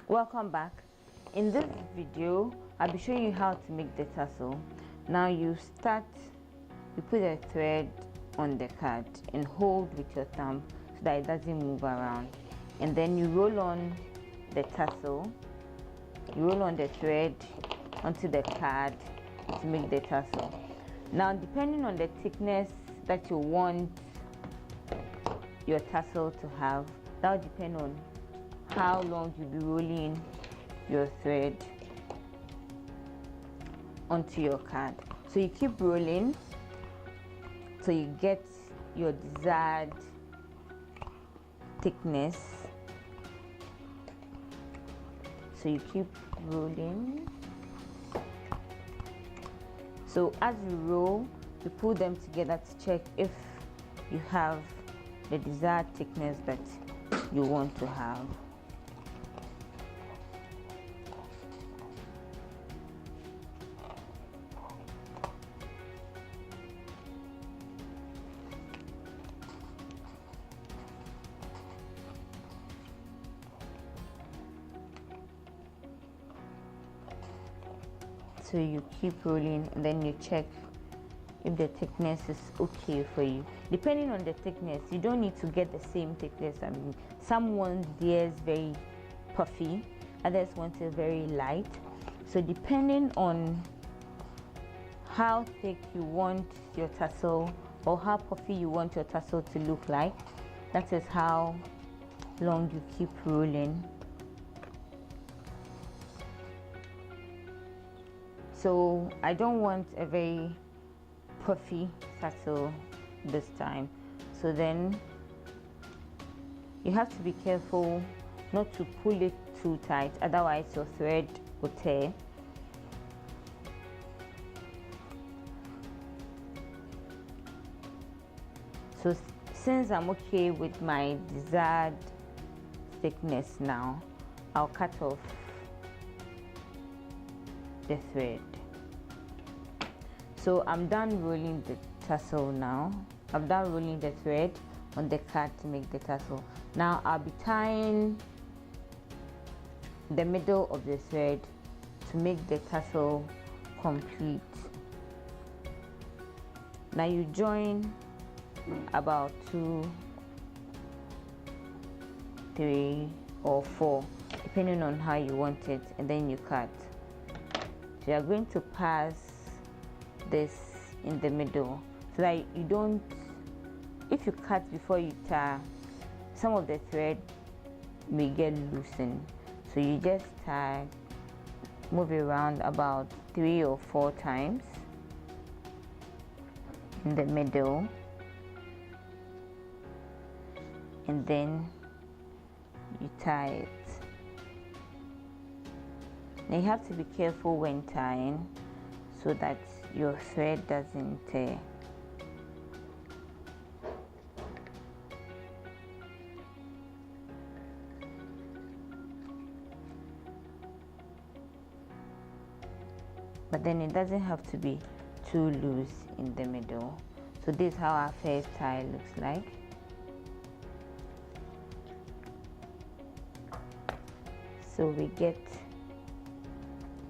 Welcome back. In this video I'll be showing you how to make the tassel. Now you put a thread on the card and hold with your thumb so that it doesn't move around, and then you roll on the tassel, you roll on the thread onto the card to make the tassel. Now depending on the thickness that you want your tassel to have, that will depend on how long you'll be rolling your thread onto your card. So you keep rolling so you get your desired thickness. So you keep rolling. So as you roll, you pull them together to check if you have the desired thickness that you want to have. So you keep rolling and then you check if the thickness is okay for you. Depending on the thickness, you don't need to get the same thickness. I mean, some want theirs very puffy, others want it very light. So depending on how thick you want your tassel or how puffy you want your tassel to look like, that is how long you keep rolling. So I don't want a very puffy tassel this time, so then you have to be careful not to pull it too tight, otherwise your thread will tear. So since I'm okay with my desired thickness now, I'll cut off the thread. So I'm done rolling the tassel now. I'm done rolling the thread on the card to make the tassel. Now I'll be tying the middle of the thread to make the tassel complete. Now you join about 2, 3 or 4 depending on how you want it, and then you cut. So you are going to pass this in the middle so that you don't, if you cut before you tie, some of the thread may get loosened. So you just tie, move it around about 3 or 4 times in the middle, and then you tie it. Now you have to be careful when tying so that your thread doesn't tear. But then it doesn't have to be too loose in the middle. So this is how our first tie looks like. So we get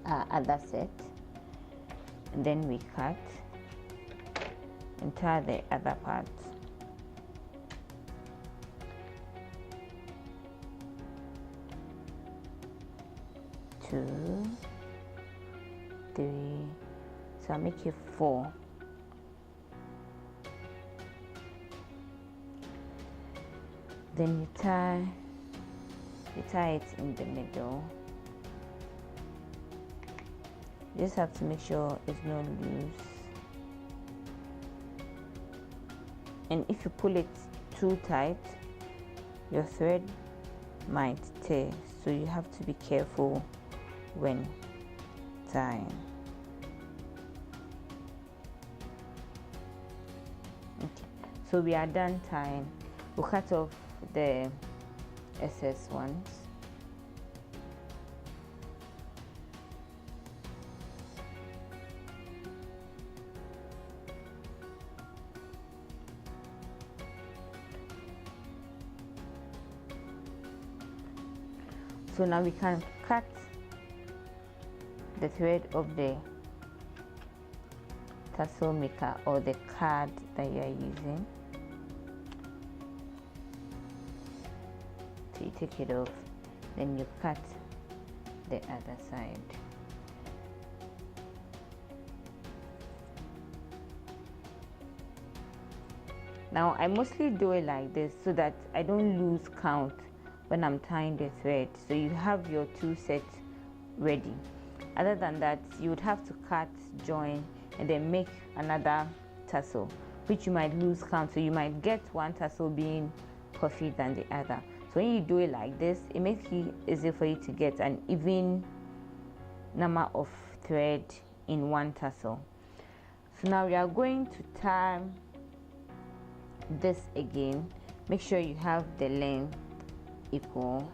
our other set, and then we cut and tie the other part. Two, 3, so I make it 4. Then you tie it in the middle. You just have to make sure it's not loose, and if you pull it too tight, your thread might tear, so you have to be careful when tying. Okay, so we are done tying. We'll cut off the excess ones. So now we can cut the thread of the tassel maker or the card that you are using. So you take it off, then you cut the other side. Now I mostly do it like this so that I don't lose count when I'm tying the thread. So you have your 2 sets ready. Other than that, you would have to cut, join, and then make another tassel, which you might lose count. So you might get one tassel being puffy than the other. So when you do it like this, it makes it easy for you to get an even number of thread in one tassel. So now we are going to tie this again. Make sure you have the length equal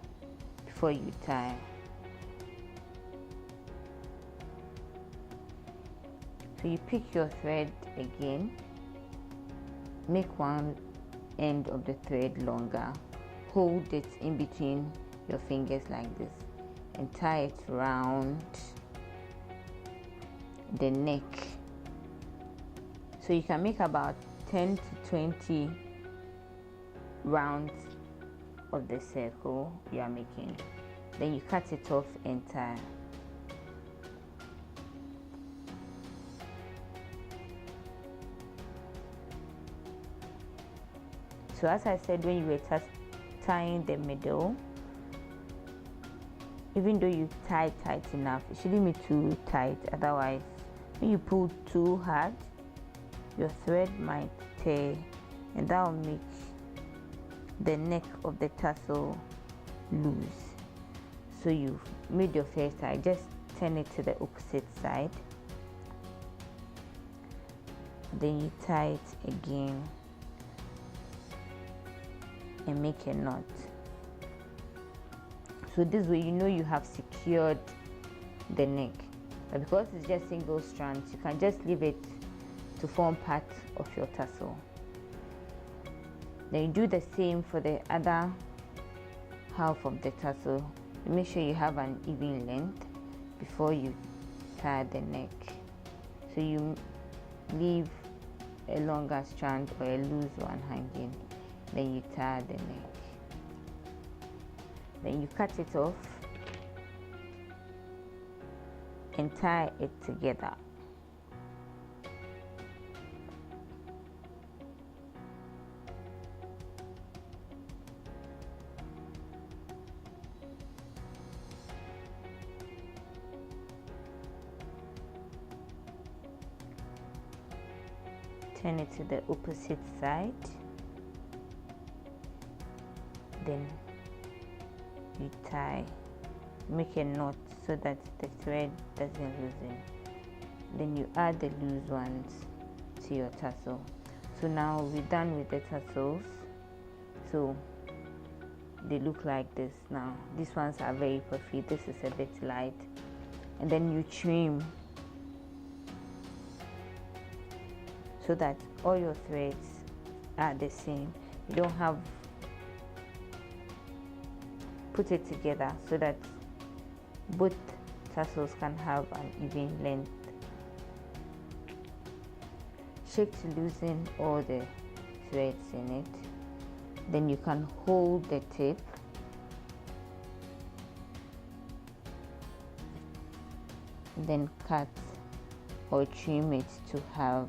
before you tie. So you pick your thread again, make one end of the thread longer, hold it in between your fingers like this, and tie it around the neck. So you can make about 10 to 20 rounds of the circle you are making. Then you cut it off and tie. So as I said, when you were tying the middle, even though you tie tight enough, it shouldn't be too tight, otherwise when you pull too hard, your thread might tear, and that will make the neck of the tassel loose. So you've made your first tie, just turn it to the opposite side, then you tie it again and make a knot. So this way you know you have secured the neck. But because it's just single strands, you can just leave it to form part of your tassel. Then you do the same for the other half of the tassel. Make sure you have an even length before you tie the neck. So you leave a longer strand or a loose one hanging, then you tie the neck. Then you cut it off and tie it together. Turn it to the opposite side, then you tie, make a knot so that the thread doesn't loosen. Then you add the loose ones to your tassel. So now we're done with the tassels. So they look like this now. These ones are very puffy, this is a bit light, and then you trim so that all your threads are the same. You don't have, put it together so that both tassels can have an even length. Shake to loosen all the threads in it. Then you can hold the tip then cut or trim it to have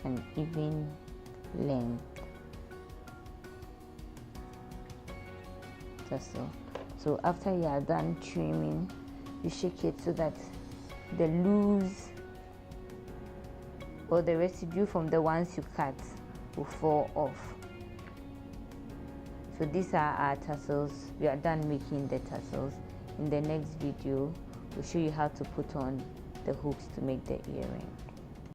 an even length tassel. So after you are done trimming, you shake it so that the loose or the residue from the ones you cut will fall off. So these are our tassels. We are done making the tassels. In the next video, we'll show you how to put on the hooks to make the earring.